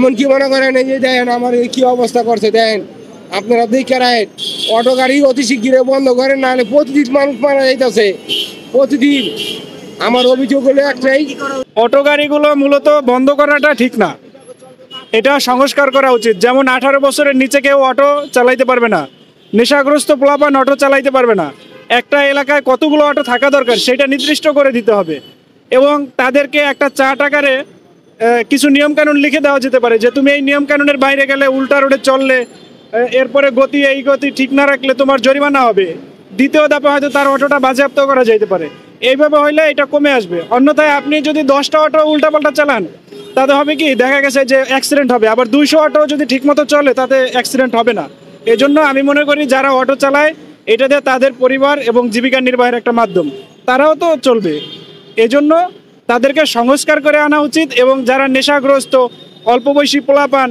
এমন কি মনে করেন, এই যে দেখেন আমার এই কি অবস্থা করছে দেখেন, আপনারা দেখে রাখেন। অটো গাড়ি অতি শিগগিরে বন্ধ করেন, নাহলে প্রতিদিন মানুষ মারা যাইতেছে প্রতিদিন। আমার অভিযোগ হলো একটাই, অটো গাড়িগুলো মূলত বন্ধ করাটা ঠিক না, এটা সংস্কার করা উচিত। যেমন 18 বছরের নিচে কেউ অটো চালাইতে পারবে না, নেশাগ্রস্ত পোলাপান অটো চালাইতে পারবে না। একটা এলাকায় কতগুলো অটো থাকা দরকার সেটা নির্দিষ্ট করে দিতে হবে, এবং তাদেরকে একটা চার্ট আকারে কিছু নিয়মকানুন লিখে দেওয়া যেতে পারে যে তুমি এই নিয়মকানুনের বাইরে গেলে, উল্টা রোডে চললে, এরপরে এই গতি ঠিক না রাখলে তোমার জরিমানা হবে। দ্বিতীয় ধাপে হয়তো তার অটোটা বাজেয়াপ্ত করা যেতে পারে। এইভাবে হইলে এটা কমে আসবে। অন্যথায় আপনি যদি 10টা অটো উল্টাপাল্টা চালান, তাতে হবে কি, দেখা গেছে যে অ্যাক্সিডেন্ট হবে। আবার 200 অটো যদি ঠিকমতো চলে তাতে অ্যাক্সিডেন্ট হবে না। এজন্য আমি মনে করি যারা অটো চালায় এটা দিয়ে তাদের পরিবার এবং জীবিকা নির্বাহের একটা মাধ্যম, তারাও তো চলবে। এজন্য তাদেরকে সংস্কার করে আনা উচিত। এবং যারা নেশাগ্রস্ত অল্প বয়সী পোলাপান,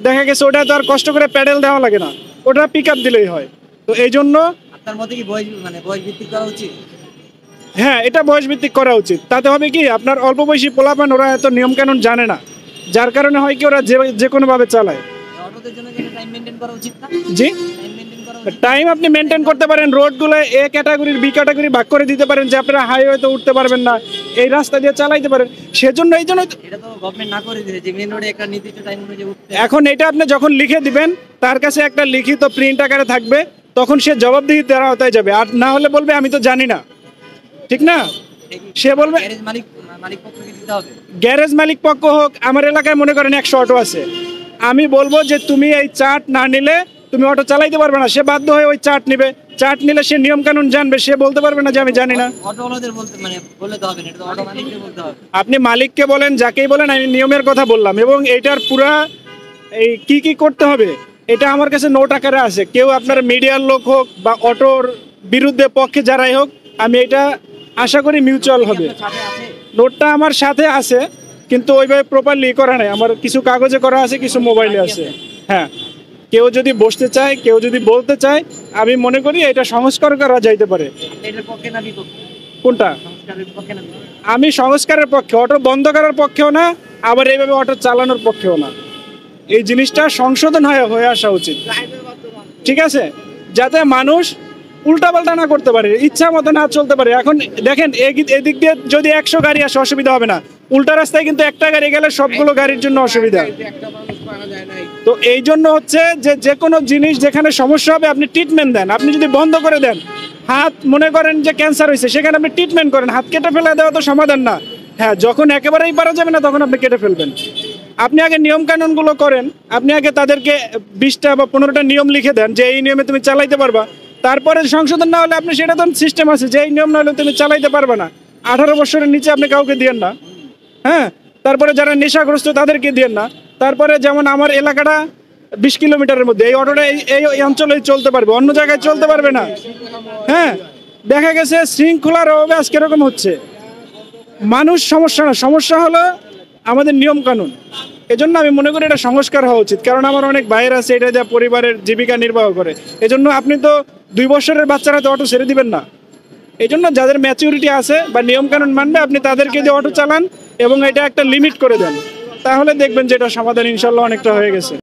দেখা গেছে ওটা তো আর কষ্ট করে প্যাডেল দেওয়া লাগে না, ওটা পিক আপ দিলেই হয়। তো এই জন্য আপনার মতে কি বয়স ভিত্তিক করা উচিত? হ্যাঁ, এটা বয়স ভিত্তিক করা উচিত। তাতে হবে কি, আপনার অল্প বয়সী পোলাপান ওরা এত নিয়মকানুন জানে না, যার কারণে হয় কি ওরা যে কোনোভাবে চালায়। অটোদের জন্য কি টাইম মেইনটেইন করা উচিত না? জি, টাইম মেইনটেইন করা উচিত। টাইম আপনি মেনটেন করতে পারেন। রোডগুলো এ ক্যাটাগরির বি ক্যাটাগরি ভাগ করে দিতে পারেন, যে আপনারা হাইওয়েতে উঠতে পারবেন না, এই রাস্তা দিয়ে চালাইতে পারেন। সেজন্য এই জন্য এটা তো গভর্নমেন্ট না করে দিয়েছে যে মেইন রোডে একটা নির্দিষ্ট টাইম অনুযায়ী উঠতে। এখন এটা আপনি যখন লিখে দিবেন, তার কাছে একটা লিখিত প্রিন্ট আকারে থাকবে, তখন সে জবাবদিহিতার আওতায় যাবে। আর না হলে বলবে আমি তো জানি না, ঠিক না? সে বলবে গ্যারেজ মালিক পক্ষকে দিতে হবে। গ্যারেজ মালিক পক্ষ হোক, আমার এলাকায় মনে করেন 100 অটো আছে, আমি বলবো যে তুমি এই চার্ট না নিলে তুমি অটো চালাইতে পারবে না। সে বাধ্য হয়ে ওই চার্ট নিবে। চার্ট নিলে সে নিয়ম কানুন জানবে, সে বলতে পারবে না যে আমি জানি না। অটোওয়ালাদের বলতে বললে তো হবে না, এটা তো অটো মালিককে বলতে হবে। আপনি মালিককে বলেন, যাকেই বলেন, আমি নিয়মের কথা বললাম। এবং এইটার পুরা এই কি করতে হবে এটা আমার কাছে নোট আকারে আছে। কেউ আপনার মিডিয়ার লোক হোক বা অটোর বিরুদ্ধে পক্ষে যারাই হোক, আমি এটা আশা করি মিউচুয়াল হবে। আপনার সাথে আছে? নোটটা আমার সাথে আছে, কিন্তু ওইভাবে প্রপারলি করা নাই। আমার কিছু কাগজে করা আছে, কিছু মোবাইলে আছে। হ্যাঁ, কেউ যদি বসতে চায়, কেউ যদি বলতে চায়, আমি মনে করি এটা সংস্কার করা যাইতে পারে। এটার পক্ষে না বিপক্ষে? কোনটা? সংস্কারের পক্ষে না বিপক্ষে? আমি সংস্কারের পক্ষে, অটো বন্ধ করার পক্ষেও না, আবার এইভাবে অটো চালানোর পক্ষেও না। এই জিনিসটা সংশোধন হয়ে আসা উচিত, ঠিক আছে, যাতে মানুষ উল্টাপাল্টা না করতে পারে, ইচ্ছা মতো না চলতে পারে। এখন দেখেন, এদিক দিয়ে যদি 100 গাড়ি আসে অসুবিধা হবে না, উল্টা রাস্তায় কিন্তু একটা গাড়ি গেলে সবগুলো গাড়ির জন্য অসুবিধা। একটা মানুষ মারা যায় নাই। তো এই জন্য হচ্ছে যে কোনো জিনিস যেখানে সমস্যা হবে আপনি ট্রিটমেন্ট দেন। আপনি যদি বন্ধ করে দেন, হাত মনে করেন যে ক্যান্সার হয়েছে, সেখানে আপনি ট্রিটমেন্ট করেন। হাত কেটে ফেলে দেওয়া তো সমাধান না। হ্যাঁ, যখন একেবারেই পারা যাবে না তখন আপনি কেটে ফেলবেন। আপনি আগে নিয়ম কানুনগুলো করেন। আপনি আগে তাদেরকে 20টা বা 15টা নিয়ম লিখে দেন যে এই নিয়মে তুমি চালাইতে পারবা। তারপরে সংশোধন না হলে আপনি, সেটা তো সিস্টেম আছে যে এই নিয়ম না হলে তুমি চালাইতে পারবে না। 18 বছরের নিচে আপনি কাউকে দিয়েন না। হ্যাঁ, তারপরে যারা নেশাগ্রস্ত তাদেরকে দিয়েন না। তারপরে যেমন আমার এলাকাটা 20 কিলোমিটারের মধ্যে, এই অটোটা এই অঞ্চলেই চলতে পারবে, অন্য জায়গায় চলতে পারবে না। হ্যাঁ, দেখা গেছে শৃঙ্খলার অভাবে আজকে এরকম হচ্ছে। মানুষ সমস্যা না, সমস্যা হলো আমাদের নিয়ম কানুন। এজন্য আমি মনে করি এটা সংস্কার হওয়া উচিত। কারণ আমার অনেক ভাইয়ের আছে এটা যা পরিবারের জীবিকা নির্বাহ করে। এজন্য আপনি তো 2 বছরের বাচ্চারা তো অটো ছেড়ে দিবেন না। এই জন্য যাদের ম্যাচুরিটি আছে বা নিয়ম কানুন মানবে, আপনি তাদেরকে দিয়ে অটো চালান এবং এটা একটা লিমিট করে দেন, তাহলে দেখবেন যে এটা সমাধান ইনশাল্লাহ অনেকটা হয়ে গেছে।